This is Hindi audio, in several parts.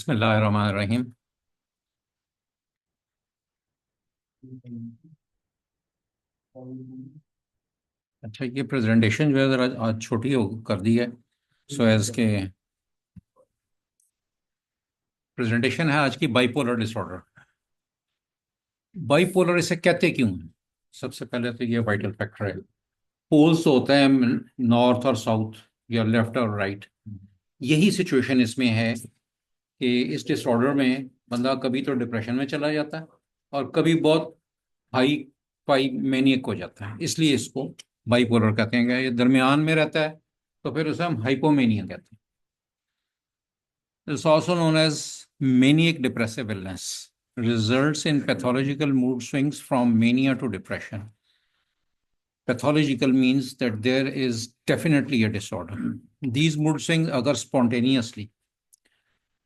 बिस्मिल्लाहिर्रहमानिर्रहीम। अच्छा, ये प्रेजेंटेशन जो है ज़रा आज छोटी हो कर दी है। सो एज के प्रेजेंटेशन है आज की बाइपोलर डिसऑर्डर। बाइपोलर इसे कहते क्यों हैं? सबसे पहले तो ये वाइटल फैक्टर है। पोल्स होते हैं नॉर्थ और साउथ या लेफ्ट और राइट। यही सिचुएशन इसमें है कि इस डिसऑर्डर में बंदा कभी तो डिप्रेशन में चला जाता है और कभी बहुत हाई फाई मैनियक हो जाता है, इसलिए इसको बाइपोलर कहते हैं। ये दरमियान में रहता है तो फिर उसे हम हाइपोमेनिया कहते हैं। It's also known as maniac depressive illness, results in pathological mood swings from mania to depression. Pathological means that there is definitely a disorder. These mood swings occur spontaneously.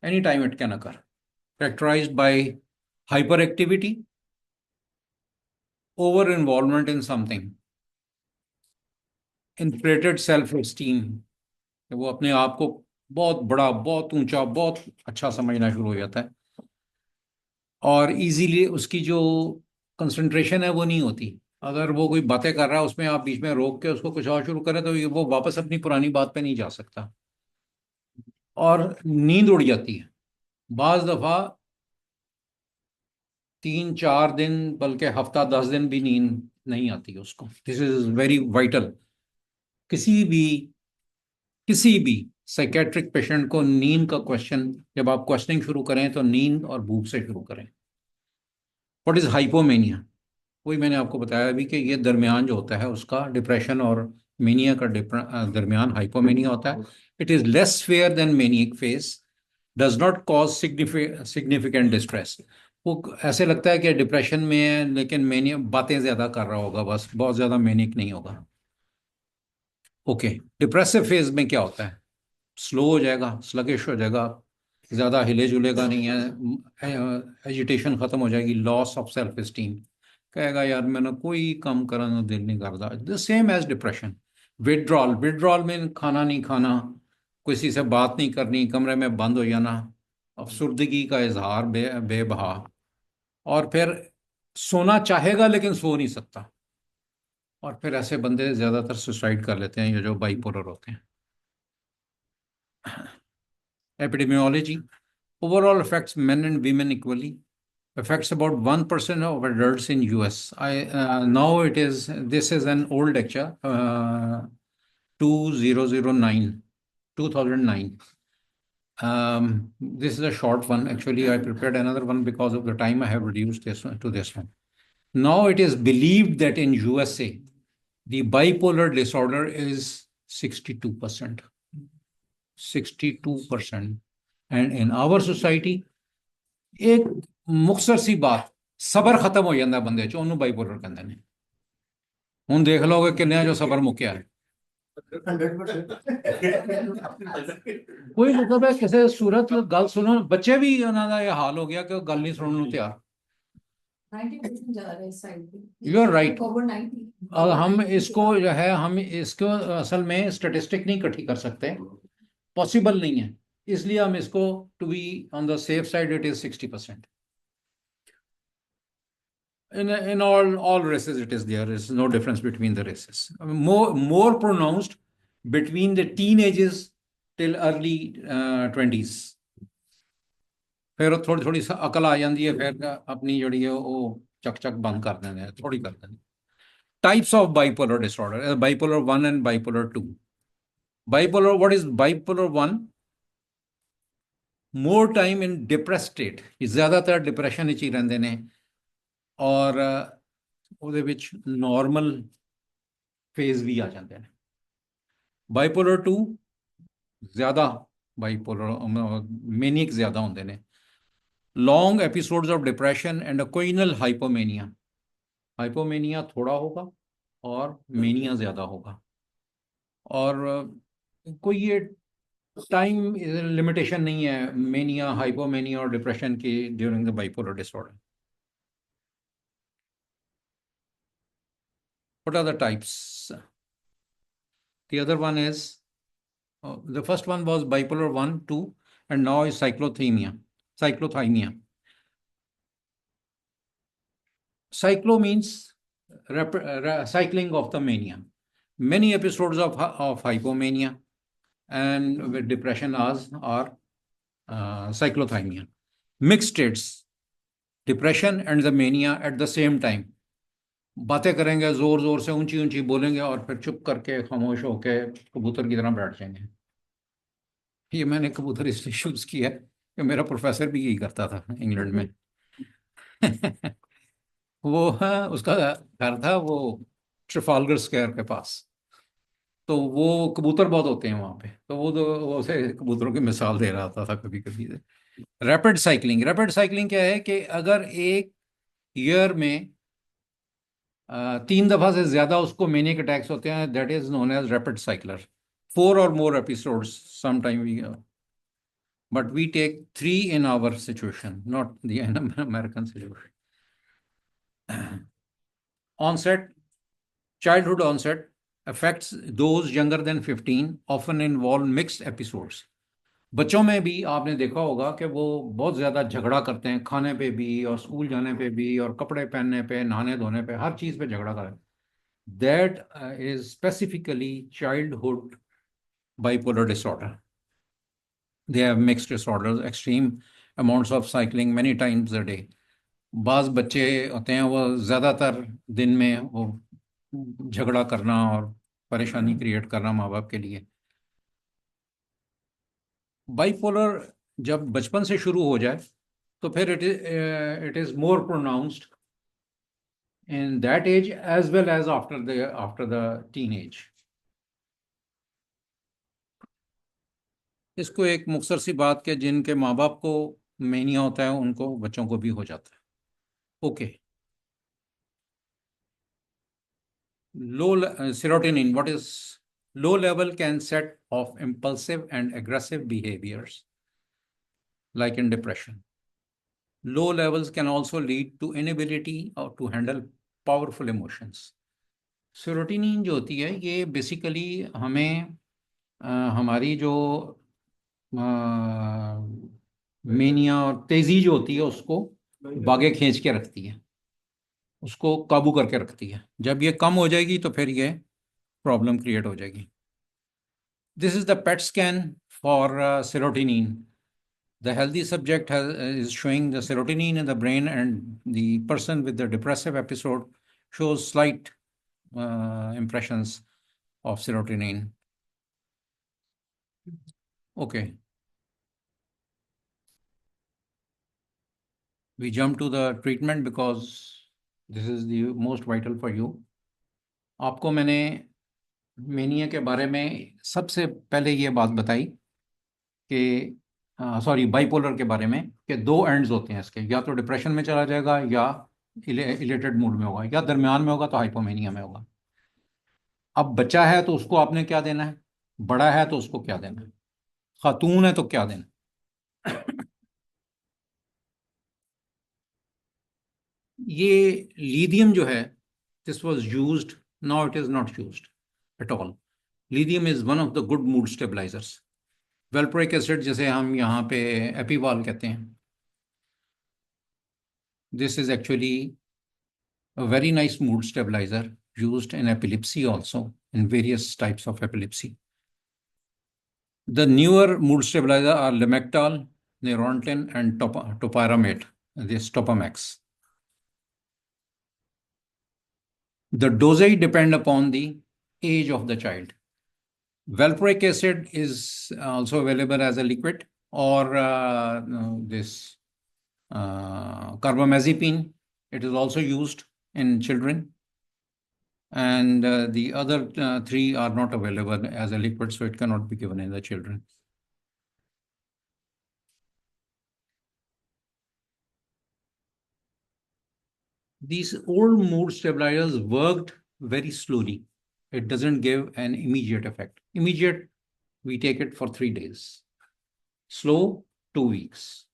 Anytime it can occur. Characterized by hyperactivity, over involvement in something, inflated self-esteem, वो अपने आप को बहुत बड़ा, बहुत ऊंचा, बहुत अच्छा समझना शुरू हो जाता है और इजीली उसकी जो कंसंट्रेशन है वो नहीं होती। अगर वो कोई बातें कर रहा है उसमें आप बीच में रोक के उसको कुछ और शुरू करें तो वो वापस अपनी पुरानी बात पे नहीं जा सकता और नींद उड़ जाती है। बाज दफा 3-4 दिन बल्कि हफ्ता 10 दिन भी नींद नहीं आती उसको। This is very vital. किसी भी किसी भी साइकेट्रिक पेशेंट को नींद का क्वेश्चन, जब आप क्वेश्चनिंग शुरू करें तो नींद और भूख से शुरू करें। What is hypomania? वही मैंने आपको बताया अभी कि ये दरमियान जो होता है उसका, डिप्रेशन और मेनिया का दरमियान हाइपोमेनिया होता है। It is less fair then maniac phase, does not cause significant distress. वो ऐसे लगता है कि डिप्रेशन में है लेकिन मेनिया बातें ज्यादा कर रहा होगा, बस बहुत ज्यादा मेनिक नहीं होगा। ओके, डिप्रेसिव फेज में क्या होता है? स्लो हो जाएगा, स्लगिश हो जाएगा, ज्यादा हिले जुलेगा नहीं है, एजिटेशन खत्म हो जाएगी, लॉस ऑफ सेल्फ एस्टीम, कहेगा यार मैंने कोई काम करने को दिल नहीं करता। The same as depression. Withdrawal, withdrawal में खाना नहीं खाना, किसी से बात नहीं करनी, कमरे में बंद हो जाना, अफसुर्दगी का इजहार, बेबहा, और फिर सोना चाहेगा लेकिन सो नहीं सकता। और फिर ऐसे बंदे ज्यादातर सुसाइड कर लेते हैं, ये जो बाइपोलर होते हैं। Epidemiology overall affects men and women equally. Affects about 1% of adults in US. Now this is an old lecture, 2009, 2009. This is a short one. Actually, I prepared another one because of the time I have reduced this one to this one. Now it is believed that in USA, the bipolar disorder is 62%. 62%. And in our society, एक मुख्तसर सी बात, सबर खत्म हो जाता बंदे च, ਉਹਨੂੰ ਬਾਈਪੋਲਰ ਕਹਿੰਦੇ ਨੇ। ਹੁਣ ਦੇਖ ਲਓਗੇ ਕਿੰਨੇ ਜੋ ਸਬਰ ਮੁੱਕਿਆ ਹੈ। ਕੋਈ ਮਤਲਬ ਹੈ ਕਿਸੇ ਸੂਰਤ ਗੱਲ ਸੁਣੋ, ਬੱਚੇ ਵੀ ਉਹਨਾਂ ਦਾ ਇਹ ਹਾਲ ਹੋ ਗਿਆ ਕਿ ਉਹ ਗੱਲ ਨਹੀਂ ਸੁਣਨ ਨੂੰ ਤਿਆਰ। 90% जा रहा है इस साइड पे। You are right. हम इसको जो है, हम इसको असल में स्टेटिस्टिक नहीं इकट्ठी कर सकते, पॉसिबल नहीं है, इसलिए हम इसको to be on the safe side it is 60%। In all races it is there. Is no difference between the races. More pronounced between the teenagers till early 20s। फिर थोड़ी थोड़ी अकल आ जाती है, फिर अपनी जड़ी है वो चक चक बंद कर देने, थोड़ी कर देने। Types of bipolar disorder: bipolar 1 and bipolar 2। Bipolar, what is bipolar 1? More time in depressed state, ज्यादातर डिप्रेशन विच ही रहंदे ने और ਉਹਦੇ ਵਿੱਚ नॉर्मल फेज भी आ जाते हैं। बाइपोलर 2 ज्यादा, बाइपोलर मेनिक ज्यादा होंगे ने। Long episodes of depression and occasional hypomania. Hypomania थोड़ा होगा और मेनिया ज्यादा होगा, और कोई ये टाइम लिमिटेशन नहीं है मेनिया, हाइपोमेनिया और डिप्रेशन की during the bipolar disorder. What are the types? The other one is, the first one was bipolar 1, 2, and now is cyclothymia. cyclothymia. Cyclo means cycling of the mania. Many episodes of hypomania and with depression are cyclothymia. Mixed states, depression and the mania at the same time. बातें करेंगे, जोर जोर से ऊंची ऊंची बोलेंगे और फिर चुप करके खामोश होके कबूतर की तरह बैठ जाएंगे. ये मैंने कबूतर इसलिए चूज किया है कि मेरा प्रोफेसर भी यही करता था इंग्लैंड में. वो उसका घर था वो ट्रिफाल्गर स्क्वायर के पास. तो वो कबूतर बहुत होते हैं वहां पे, तो वो उसे कबूतरों की मिसाल दे रहा था कभी कभी. रैपिड साइकिलिंग क्या है कि अगर एक ईयर में 3 दफा से ज्यादा उसको मेनिक अटैक्स होते हैं, that is known as rapid cycler. 4 or more episodes sometime we but we take 3 in our situation, not the American situation. Onset, childhood onset affects those younger than 15, often involve mixed episodes. बच्चों में भी आपने देखा होगा कि वो बहुत ज्यादा झगड़ा करते हैं, खाने पे भी और स्कूल जाने पे भी और कपड़े पहनने पे, नहाने धोने पे, हर चीज पे झगड़ा करें. That is specifically childhood bipolar disorder. They have mixed disorders, extreme amounts of cycling many times a day. बाज बच्चे होते हैं वो ज्यादातर दिन में वो झगड़ा करना और परेशानी क्रिएट करना माँ बाप के लिए. बाइपोलर जब बचपन से शुरू हो जाए तो फिर it is more pronounced in that age as well as after the teenage. इसको एक मुख्तसर सी बात के जिनके माँ बाप को मेनिया होता है उनको बच्चों को भी हो जाता है. Okay. Serotonin, what is low level can set off impulsive and aggressive behaviors like in depression. Low levels can also lead to inability or to handle powerful emotions. Serotonin जो होती है ये बेसिकली हमें हमारी जो मेनिया और तेजी जो होती है उसको बागे खींच के रखती है, उसको काबू करके रखती है. जब ये कम हो जाएगी तो फिर ये प्रॉब्लम क्रिएट हो जाएगी. This is the PET scan for serotonin. The healthy subject is showing the serotonin in the brain, and the person with the depressive episode shows slight impressions of serotonin. Okay. We jump to the treatment because this is the most vital for you. आपको मैंने मेनिया के बारे में सबसे पहले ये बात बताई कि सॉरी बाइपोलर के बारे में कि 2 एंड्स होते हैं इसके, या तो डिप्रेशन में चला जाएगा या इलेटेड मूड में होगा, या दरमियान में होगा तो हाइपोमेनिया में होगा. अब बच्चा है तो उसको आपने क्या देना है, बड़ा है तो उसको क्या देना है, खातून है तो क्या देना. ये लीथियम जो है, this was used, now it is not used at all. Lithium is one of the good mood stabilisers. Valproic acid जिसे हम यहाँ पे एपीवाल कहते हैं, this is actually a very nice mood stabilizer used in epilepsy also, in various types of epilepsy. The newer mood stabilizer are Lamictal, Neurontin, and topiramate, this Topamax. The dosage depend upon the age of the child. Valproic acid is also available as a liquid, or this carbamazepine. It is also used in children, and the other 3 are not available as a liquid, so it cannot be given in the children. These old mood stabilizers worked very slowly. It doesn't give an immediate effect. Immediate, we take it for 3 days. Slow, 2 weeks.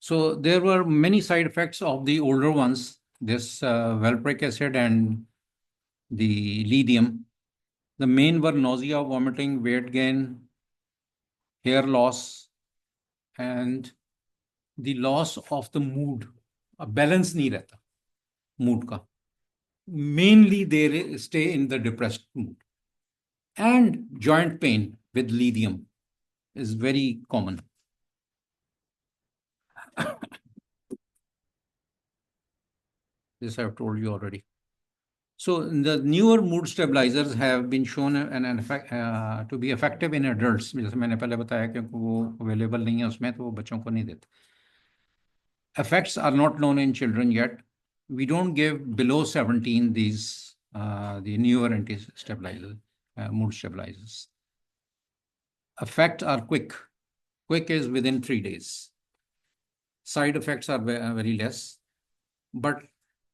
So there were many side effects of the older ones, this valproic acid and the lithium. The main were nausea, vomiting, weight gain, hair loss, and the loss of the mood, balance नहीं रहता मूड का, mainly they stay in the depressed mood. And joint pain with lithium is very common. This I've told you already. So the newer mood stabilizers have been shown to be effective in adults. जैसे मैंने पहले बताया कि वो available नहीं है उसमें, तो वो बच्चों को नहीं देते. Effects are not known in children yet. We don't give below 17 these the newer anti-stabilizers, mood stabilizers. Effects are quick. Quick is within 3 days. Side effects are very less, but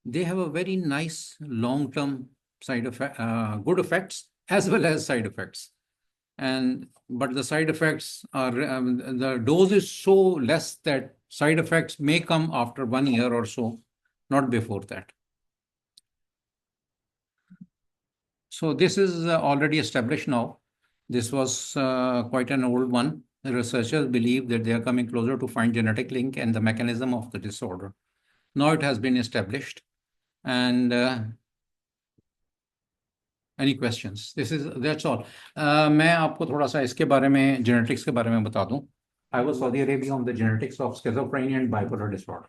they have a very nice long-term side effect, good effects as well as side effects. But the side effects are, the dose is so less that side effects may come after 1 year or so, not before that. So this is already established now. This was quite an old one. The researchers believe that they are coming closer to find genetic link and the mechanism of the disorder. Now it has been established. And any questions? That's all. मैं आपको थोड़ा सा इसके बारे में, genetics के बारे में बता दूं. I was Saudi Arabia on the genetics of schizophrenia and bipolar disorder.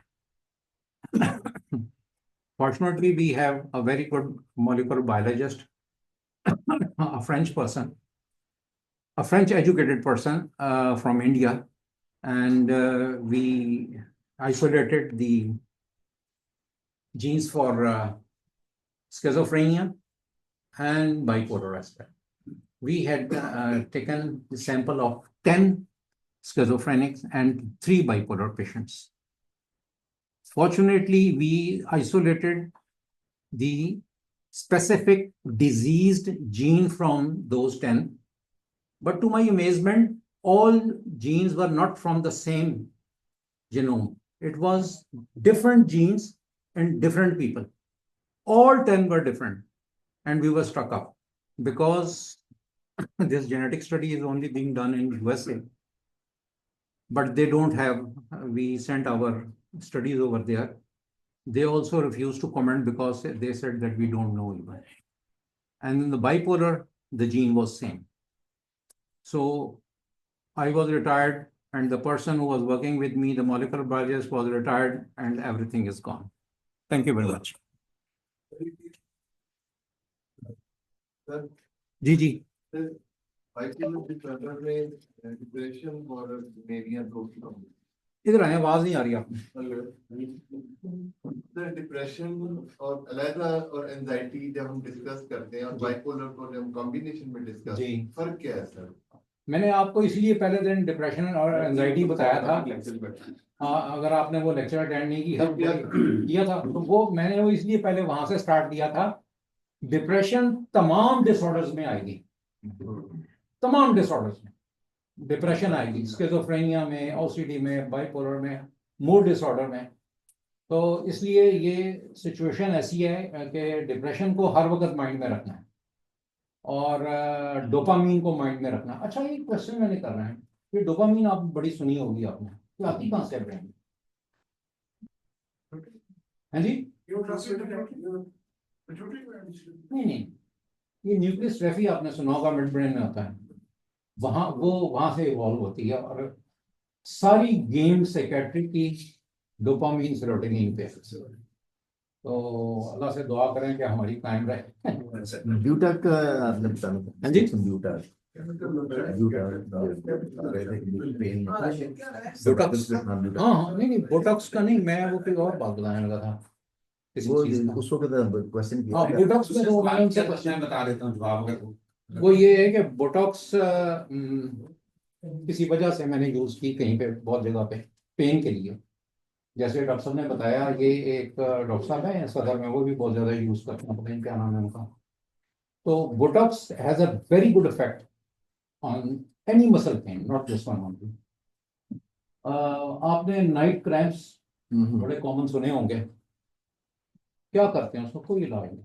Fortunately, we have a very good molecular biologist, a French person, a French educated person from India, and we isolated the genes for schizophrenia and bipolar as well. We had taken the sample of 10 schizophrenics and 3 bipolar patients. Fortunately, we isolated the specific diseased gene from those 10. But to my amazement, all genes were not from the same genome. It was different genes in different people. All 10 were different. And we were struck up because this genetic study is only being done in USA. But they don't have, we sent our studies over there. They also refused to comment because they said that we don't know even. And in the bipolar, the gene was same. So I was retired and the person who was working with me, the molecular biologist, was retired and everything is gone. Thank you very much. जी जी इधर आए, आवाज नहीं आ रही आपने. डिप्रेशन और अलैदा और एंजाइटी जब हम डिस्कस करते हैं और बाइपोलर को जब हम कॉम्बिनेशन में डिस्कस, फर्क क्या है सर? मैंने आपको इसलिए पहले दिन डिप्रेशन और एंजाइटी बताया था. अगर आपने वो लेक्चर अटेंड नहीं किया था तो वो मैंने वो इसलिए पहले वहां से स्टार्ट किया था. डिप्रेशन तमाम डिसऑर्डर्स में आएगी, तमाम डिसऑर्डर्स में डिप्रेशन आएगी, स्किज़ोफ्रेनिया में, ओसीडी में, बाइपोलर में, मूड डिसऑर्डर में. तो इसलिए ये सिचुएशन ऐसी है कि डिप्रेशन को हर वक्त माइंड में रखना है और डोपामीन को माइंड में रखना. अच्छा, ये क्वेश्चन मैंने करना है कि डोपामीन आप बड़ी सुनी होगी आपने, तो आती कहाँ से ब्रेन? हाँ जी, नहीं, ये न्यूक्लियस ट्रैफी आपने सुना होगा, मिड ब्रेन में होता है, वहां से इवॉल्व होती है. और सारी गेम साइकेट्री की डोपामीन सेरोटोनिन पे. तो अल्लाह से दुआ करें कि हमारी कायम रहे. कंप्यूटर का आपने बताना था. हाँ जी, कंप्यूटर बोटॉक्स. हाँ, नहीं, बोटॉक्स का नहीं, मैं वो कोई और बात बताने लगा था. वो उसको क्वेश्चन किया. हाँ, बोटॉक्स में तो मैं उनसे क्वेश्चन बता देता हूँ जवाब. अगर वो ये है कि बोटॉक्स किसी वजह से मैंने यूज की कहीं पे, बहुत जगह पे, पेन के लिए. जैसे डॉक्टर साहब ने बताया, ये एक डॉक्टर साहब है सदर में, वो भी बहुत ज्यादा यूज करते हैं, पता नहीं क्या नाम है उनका. तो Botox has a very good effect on any muscle pain, not this one only. आपने नाइट क्रैम्प्स बड़े कॉमन सुने होंगे. क्या करते हैं उसको? कोई इलाज नहीं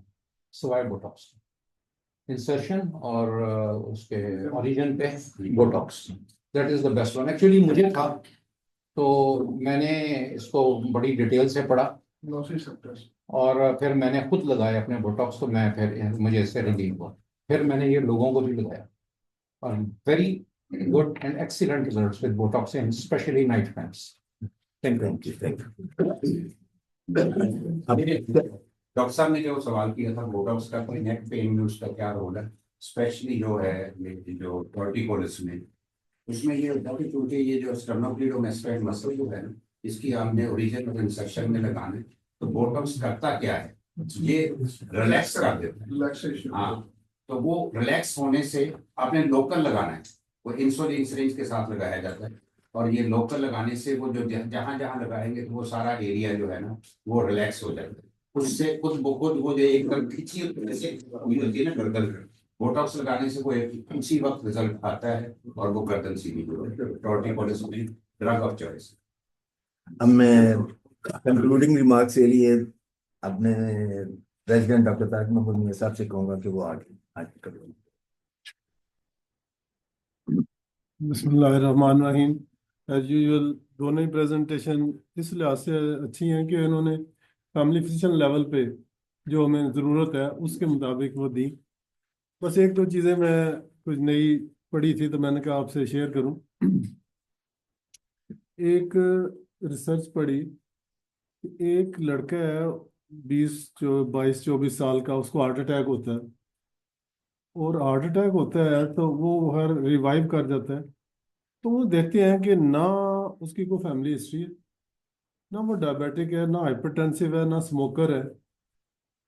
सिवाय बोटॉक्स. इंसर्शन और उसके ओरिजिन पे Botox, that is the best one. Actually मुझे था, तो मैंने इसको बड़ी डिटेल से पढ़ा और फिर मैंने खुद लगाया अपने बोटॉक्स, तो मैं फिर मुझे इससे रिलीफ हुआ। फिर मैंने ये लोगों को भी लगाया और very good and excellent results with Botox and specially night crimes. Thank you thank doctor साहब ने जो सवाल किया था बोटॉक्स का, कोई नेक पेन में उसका क्या रोल है, स्पेशली जो है ये जो टॉर्टिकोलिस में, उसमें ये होता है कि क्योंकि ये जो स्टर्नोक्लीडोमास्टाइड मसल जो है ना, इसकी आपने ओरिजिन ऑफ इंसेप्शन में लगाना है, तो बोटॉक्स करता क्या है, ये रिलैक्स कर देता है। हाँ, तो वो रिलैक्स होने से आपने लोकल लगाना है, वो इंसुलिन सिरिंज के साथ लगाया जाता है, और ये लोकल लगाने से वो जो जहां जहां लगाएंगे तो वो सारा एरिया जो है ना वो रिलैक्स हो जाता है। उससे खुद खुद वो जो एकदम खिंची जैसे हुई होती है ना गर्दन, बोटॉक्स लगाने से वो उसी वक्त रिजल्ट आता है और वो गर्दन सीधी हो जाती है। टॉर्टिकोलिस में ड्रग ऑफ चॉइस। अब मैं कंक्लूडिंग रिमार्क्स के लिए अपने रेजिडेंट डॉक्टर तारिक महमूद मियां साहब से कहूंगा कि वो आगे आगे करें। बिस्मिल्लाहिर्रहमानिर्रहीम। एज यूजुअल दोनों ही प्रेजेंटेशन इस लिहाज से अच्छी हैं कि इन्होंने फैमिली फिजिशियन लेवल पे जो हमें ज़रूरत है उसके मुताबिक वो दी। बस एक दो चीज़ें मैं कुछ नई पढ़ी थी तो मैंने कहा आपसे शेयर करूं। एक रिसर्च पढ़ी कि एक लड़का है 22-24 साल का, उसको हार्ट अटैक होता है, और हार्ट अटैक होता है तो वो हर रिवाइव कर जाता है। तो वो देखते हैं कि ना उसकी कोई फैमिली हिस्ट्री है, ना वो डायबिटिक है, ना हाइपरटेंसिव है, ना स्मोकर है,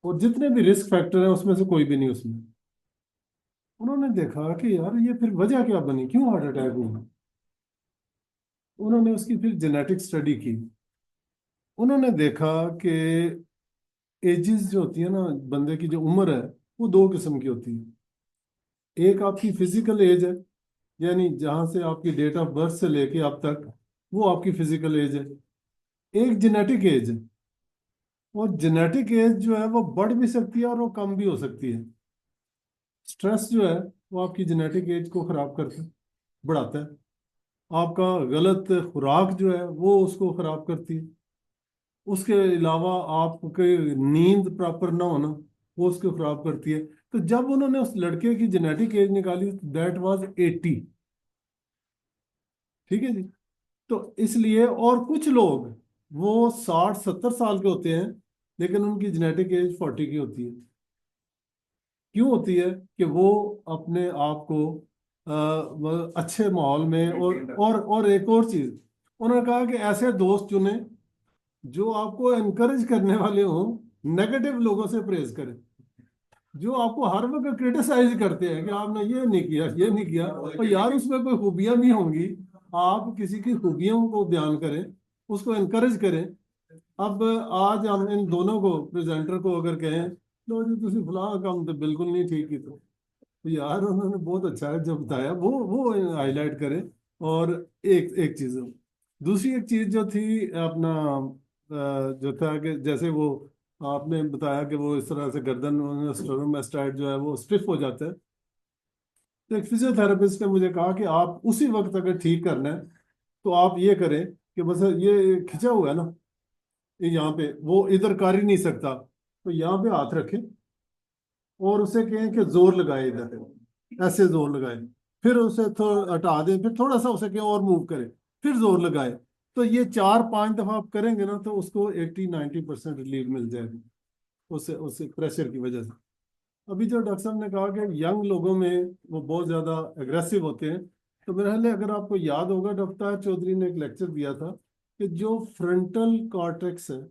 और जितने भी रिस्क फैक्टर हैं उसमें से कोई भी नहीं उसमें। उन्होंने देखा कि यार ये फिर वजह क्या बनी, क्यों हार्ट अटैक हुआ। उन्होंने उसकी फिर जेनेटिक स्टडी की। उन्होंने देखा कि एजेस जो होती है ना, बंदे की जो उम्र है वो दो किस्म की होती है। एक आपकी फिजिकल एज है, यानी जहां से आपकी डेट ऑफ बर्थ से लेके अब तक वो आपकी फिजिकल एज है। एक जेनेटिक एज है, और जेनेटिक एज जो है वो बढ़ भी सकती है और वो कम भी हो सकती है। स्ट्रेस जो है वो आपकी जेनेटिक एज को खराब करता है, बढ़ाता है। आपका गलत खुराक जो है वो उसको खराब करती है। उसके अलावा आपके नींद प्रॉपर ना होना वो उसको खराब करती है। तो जब उन्होंने उस लड़के की जेनेटिक एज निकाली, दैट वाज 80। ठीक है जी। तो इसलिए, और कुछ लोग वो 60-70 साल के होते हैं लेकिन उनकी जेनेटिक एज 40 की होती है। क्यों होती है कि वो अपने आप को वो अच्छे माहौल में, और एक और चीज उन्होंने कहा कि ऐसे दोस्त चुने जो आपको एनकरेज करने वाले हों, नेगेटिव लोगों से प्रेज करें। जो आपको हर वक्त क्रिटिसाइज करते हैं कि आपने ये नहीं किया, ये नहीं किया, और यार उसमें कोई खूबियां भी होंगी, आप किसी की खूबियों को बयान करें, उसको एनकरेज करें। अब आज हम इन दोनों को, प्रेजेंटर को अगर कहें लो जी तुम फलां काम तो बिल्कुल नहीं ठीक की, तो यार उन्होंने बहुत अच्छा है जो बताया वो हाईलाइट करें। और एक एक चीज, दूसरी एक चीज जो थी अपना जो था कि जैसे वो आपने बताया कि वो इस तरह से गर्दन स्टर्नोमास्टाइड जो है वो स्टिफ हो जाता है। तो एक फिजियोथेरेपिस्ट ने मुझे कहा कि आप उसी वक्त अगर ठीक करना है तो आप ये करें कि बस ये खिंचा हुआ है ना, ये यहाँ पे वो इधर कर ही नहीं सकता, तो यहाँ पे हाथ रखें और उसे कहें कि जोर लगाए, इधर ऐसे जोर लगाए, फिर उसे थोड़ा हटा दें, फिर थोड़ा सा उसे कहें और मूव करें, फिर जोर लगाए। तो ये 4-5 दफा आप करेंगे ना तो उसको 80-90% रिलीफ मिल जाएगी उससे उससे प्रेशर की वजह से। अभी जो डॉक्टर साहब ने कहा कि यंग लोगों में वो बहुत ज्यादा एग्रेसिव होते हैं, तो मेरे ख्याल है अगर आपको याद होगा डॉक्टर चौधरी ने एक लेक्चर दिया था कि जो फ्रंटल कॉर्टेक्स है,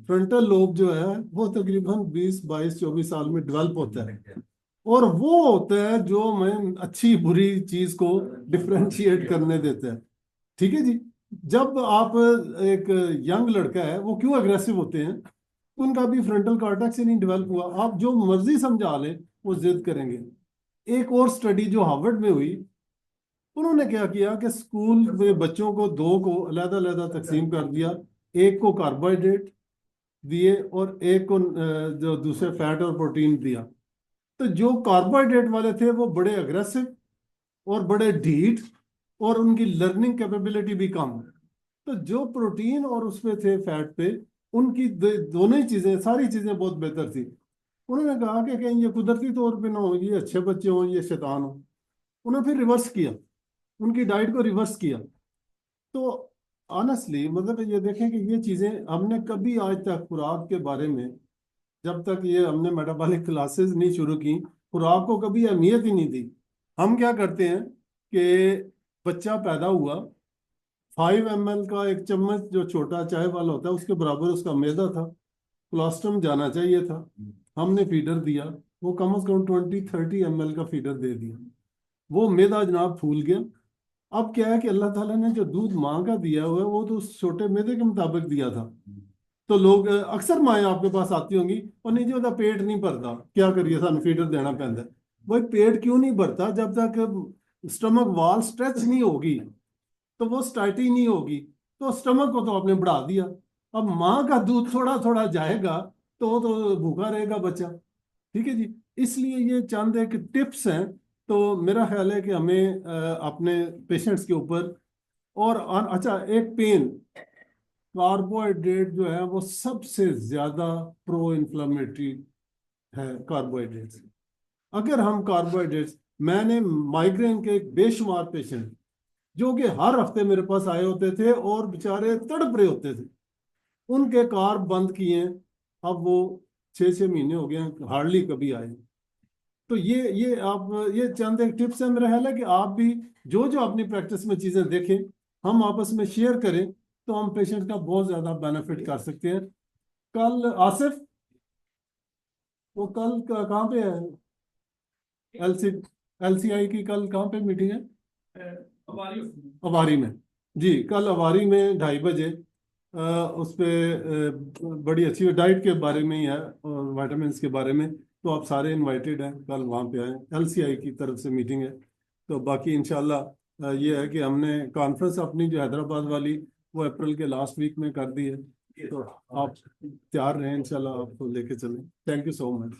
फ्रंटल लोब जो है वो तकरीबन 20-22-24 साल में डेवलप होता है, और वो होता है जो हमें अच्छी बुरी चीज को डिफ्रेंशिएट करने देता है। ठीक है जी। जब आप एक यंग लड़का है, वो क्यों अग्रेसिव होते हैं, उनका भी फ्रंटल कॉर्टेक्स ही नहीं डेवलप हुआ। आप जो मर्जी समझा लें वो जिद करेंगे। एक और स्टडी जो हार्वर्ड में हुई, उन्होंने क्या किया कि स्कूल में बच्चों को दो को अलग अलग तकसीम कर दिया। एक को कार्बोहाइड्रेट दिए और एक को जो दूसरे फैट और प्रोटीन दिया। तो जो कार्बोहाइड्रेट वाले थे वो बड़े अग्रेसिव और बड़े ढीठ, और उनकी लर्निंग कैपेबिलिटी भी कम। तो जो प्रोटीन और उसमें थे फैट पे, उनकी दोनों ही चीजें, सारी चीजें बहुत बेहतर थी। उन्होंने कहा कि कहीं ये कुदरती तौर पे ना हो, ये अच्छे बच्चे हों, ये शैतान हो। उन्होंने फिर रिवर्स किया, उनकी डाइट को रिवर्स किया। तो ऑनेस्टली मतलब ये देखें कि ये चीजें हमने कभी आज तक खुराक के बारे में, जब तक ये हमने मेटाबॉलिक क्लासेस नहीं शुरू की, खुराक को कभी अहमियत ही नहीं दी। हम क्या करते हैं कि बच्चा पैदा हुआ, 5 ml का एक चम्मच जो छोटा चाय वाला होता है उसके बराबर उसका मैदा था, कोलेस्ट्रॉल जाना चाहिए था, हमने फीडर दिया, वो कम से कम 20-30 ml का फीडर दे दिया, वो मैदा जनाब फूल गया। अब क्या है कि अल्लाह ताला ने जो दूध माँ का दिया हुआ है वो तो उस छोटे मैदे के मुताबिक दिया था। तो लोग अक्सर माएँ आपके पास आती होंगी और नहीं जी ਉਹਦਾ पेट नहीं भरता, क्या करिए सानू फीडर देना पैंदा है। भाई पेट क्यों नहीं भरता? जब तक स्टमक वाल स्ट्रेच नहीं होगी तो वो स्टार्टी नहीं होगी, तो स्टमक को तो आपने बढ़ा दिया। अब माँ का दूध थोड़ा थोड़ा जाएगा तो भूखा रहेगा बच्चा। ठीक है जी, इसलिए ये चंद एक टिप्स हैं। तो मेरा ख्याल है कि हमें अपने पेशेंट्स के ऊपर अच्छा एक पेन, कार्बोहाइड्रेट जो है वो सबसे ज्यादा प्रो इन्फ्लामेटरी है कार्बोहाइड्रेट्स। अगर हम कार्बोहाइड्रेट्स, मैंने माइग्रेन के एक बेशुमार पेशेंट जो कि हर हफ्ते मेरे पास आए होते थे और बेचारे तड़प रहे होते थे, उनके कार्ब बंद किए हैं। अब वो 6-6 महीने हो गए हैं, हार्डली कभी आए। तो ये आप, ये चंद एक टिप्स है। मेरा ख्याल है कि आप भी जो जो अपनी प्रैक्टिस में चीजें देखें, हम आपस में शेयर करें तो हम पेशेंट का बहुत ज्यादा बेनिफिट कर सकते हैं। कल आसिफ, वो कल कहाँ पे है? LCI की कल कहाँ पे मीटिंग है? अवारी में। जी, कल अवारी में 2:30 बजे उस पे बड़ी अच्छी डाइट के बारे में ही है और विटामिन के बारे में। तो आप सारे इनवाइटेड हैं, कल वहाँ पे आए। LCI की तरफ से मीटिंग है। तो बाकी इंशाल्लाह ये है कि हमने कॉन्फ्रेंस अपनी जो हैदराबाद वाली वो अप्रैल के लास्ट वीक में कर दी है। तो आप तैयार रहें, इंशाल्लाह आपको लेके चलें। Thank you so much.